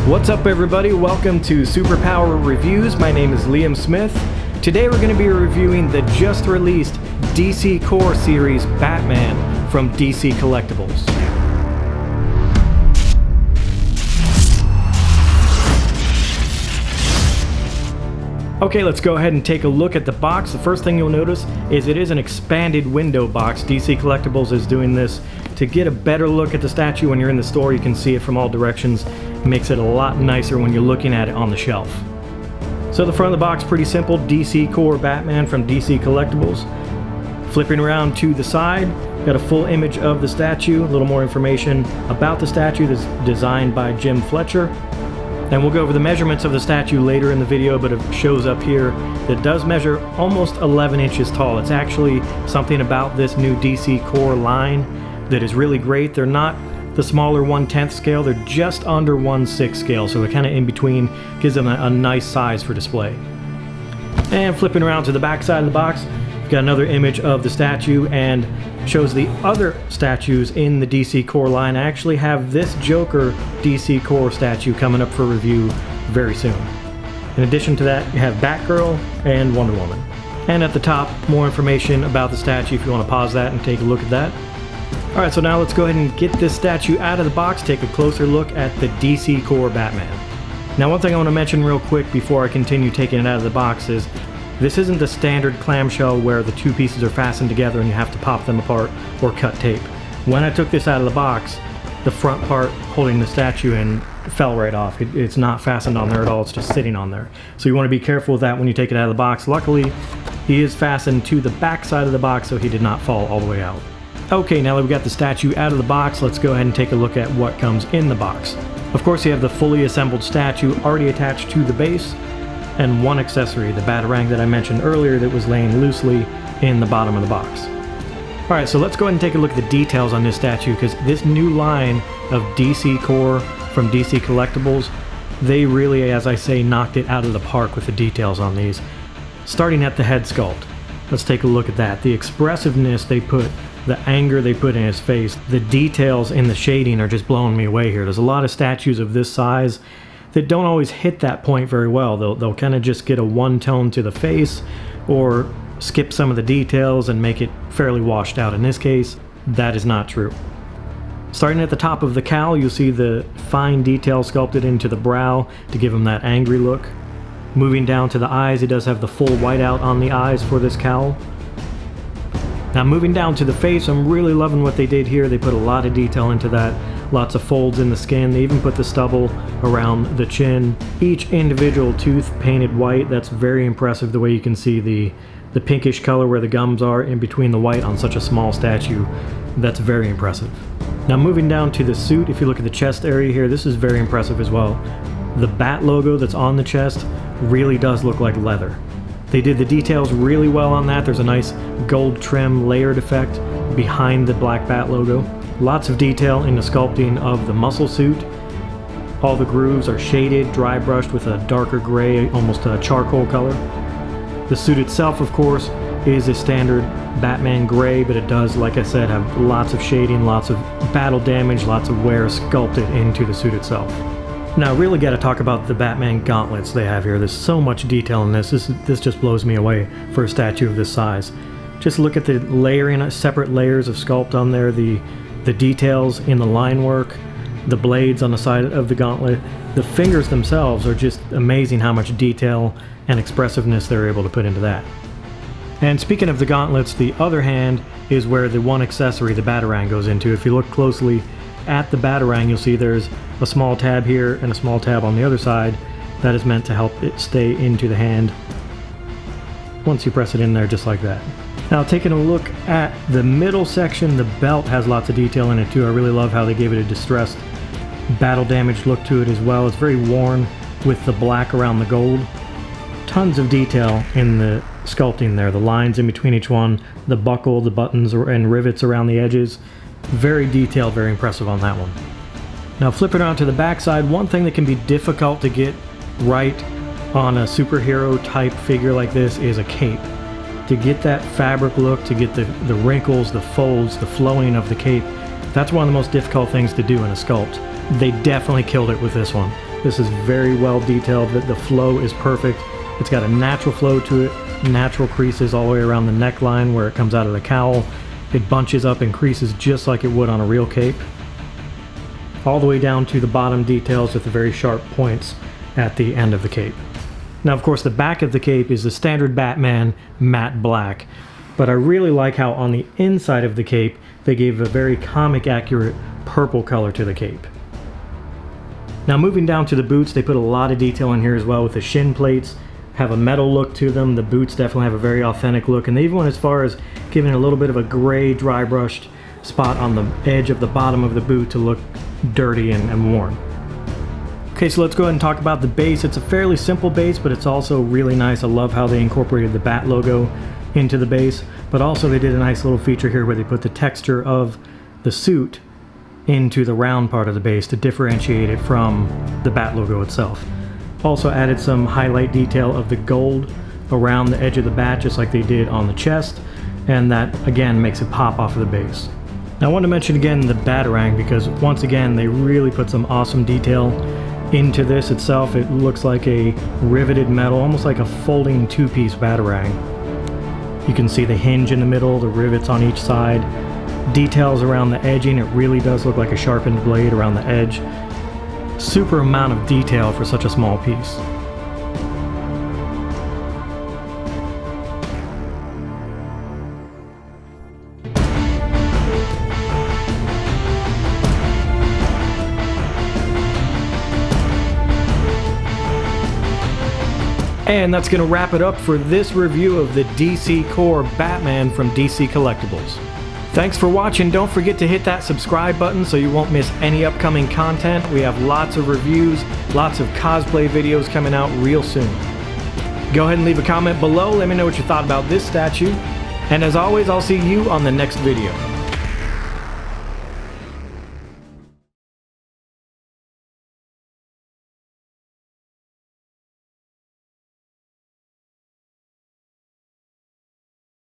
What's up everybody, welcome to Superpower Reviews. My name is Liam Smith. Today we're going to be reviewing the just released DC Core series Batman from DC Collectibles. Okay, let's go ahead and take a look at the box. The first thing you'll notice is it is an expanded window box. DC Collectibles is doing this to get a better look at the statue. When you're in the store, you can see it from all directions. It makes it a lot nicer when you're looking at it on the shelf. So the front of the box, pretty simple. DC Core Batman from DC Collectibles. Flipping around to the side, got a full image of the statue, a little more information about the statue that's designed by Jim Fletcher. And we'll go over the measurements of the statue later in the video, but it shows up here that it does measure almost 11 inches tall. It's actually something about this new DC Core line that is really great. They're not the smaller 1/10 scale, they're just under 1/6 scale, so they're kind of in between, gives them a nice size for display. And flipping around to the back side of the box, we've got another image of the statue and shows the other statues in the DC Core line. I actually have this Joker DC Core statue coming up for review very soon. In addition to that, you have Batgirl and Wonder Woman. And at the top, more information about the statue if you want to pause that and take a look at that. Alright, so now let's go ahead and get this statue out of the box, take a closer look at the DC Core Batman. Now one thing I want to mention real quick before I continue taking it out of the box is this isn't the standard clamshell where the two pieces are fastened together and you have to pop them apart or cut tape. When I took this out of the box, the front part holding the statue in fell right off. It's not fastened on there at all, it's just sitting on there. So you want to be careful with that when you take it out of the box. Luckily, he is fastened to the back side of the box so he did not fall all the way out. Okay, now that we've got the statue out of the box, let's go ahead and take a look at what comes in the box. Of course, you have the fully assembled statue already attached to the base, and one accessory, the Batarang that I mentioned earlier that was laying loosely in the bottom of the box. Alright, so let's go ahead and take a look at the details on this statue, because this new line of DC Core from DC Collectibles, they really, as I say, knocked it out of the park with the details on these. Starting at the head sculpt, let's take a look at that. The expressiveness they put, the anger they put in his face, the details in the shading are just blowing me away here. There's a lot of statues of this size that don't always hit that point very well. They'll kind of just get a one tone to the face or skip some of the details and make it fairly washed out. In this case, that is not true. Starting at the top of the cowl, you'll see the fine detail sculpted into the brow to give him that angry look. Moving down to the eyes, he does have the full whiteout on the eyes for this cowl. Now moving down to the face, I'm really loving what they did here. They put a lot of detail into that. Lots of folds in the skin. They even put the stubble around the chin. Each individual tooth painted white. That's very impressive, the way you can see the pinkish color where the gums are in between the white on such a small statue. That's very impressive. Now moving down to the suit, if you look at the chest area here, this is very impressive as well. The bat logo that's on the chest really does look like leather. They did the details really well on that. There's a nice gold trim layered effect behind the black bat logo. Lots of detail in the sculpting of the muscle suit. All the grooves are shaded, dry brushed with a darker gray, almost a charcoal color. The suit itself, of course, is a standard Batman gray, but it does, like I said, have lots of shading, lots of battle damage, lots of wear sculpted into the suit itself. Now, I really got to talk about the Batman gauntlets they have here. There's so much detail in this. This just blows me away for a statue of this size. Just look at the layering, separate layers of sculpt on there, the details in the line work, the blades on the side of the gauntlet. The fingers themselves are just amazing how much detail and expressiveness they're able to put into that. And speaking of the gauntlets, the other hand is where the one accessory, the Batarang, goes into. If you look closely at the Batarang, you'll see there's a small tab here and a small tab on the other side. That is meant to help it stay into the hand once you press it in there, just like that. Now, taking a look at the middle section, the belt has lots of detail in it too. I really love how they gave it a distressed, battle damaged look to it as well. It's very worn with the black around the gold. Tons of detail in the sculpting there. The lines in between each one, the buckle, the buttons and rivets around the edges. Very detailed, very impressive on that one. Now flipping around to the back side, one thing that can be difficult to get right on a superhero type figure like this is a cape. To get that fabric look, to get the wrinkles, the folds, the flowing of the cape, that's one of the most difficult things to do in a sculpt. They definitely killed it with this one. This is very well detailed. The flow is perfect. It's got a natural flow to it, natural creases all the way around the neckline where it comes out of the cowl. It bunches up and creases just like it would on a real cape. All the way down to the bottom details with the very sharp points at the end of the cape. Now, of course, the back of the cape is the standard Batman matte black, but I really like how on the inside of the cape they gave a very comic accurate purple color to the cape. Now, moving down to the boots, they put a lot of detail in here as well with the shin plates, have a metal look to them. The boots definitely have a very authentic look, and they even went as far as giving a little bit of a gray dry brushed spot on the edge of the bottom of the boot to look dirty and worn. Okay, so let's go ahead and talk about the base. It's a fairly simple base, but it's also really nice. I love how they incorporated the bat logo into the base, but also they did a nice little feature here where they put the texture of the suit into the round part of the base to differentiate it from the bat logo itself. Also added some highlight detail of the gold around the edge of the bat, just like they did on the chest, and that again makes it pop off of the base. Now, I want to mention again the Batarang, because once again they really put some awesome detail into this itself. It looks like a riveted metal, almost like a folding two-piece Batarang. You can see the hinge in the middle, the rivets on each side, details around the edging. It really does look like a sharpened blade around the edge. Super amount of detail for such a small piece. And that's going to wrap it up for this review of the DC Core Batman from DC Collectibles. Thanks for watching. Don't forget to hit that subscribe button so you won't miss any upcoming content. We have lots of reviews, lots of cosplay videos coming out real soon. Go ahead and leave a comment below. Let me know what you thought about this statue. And as always, I'll see you on the next video.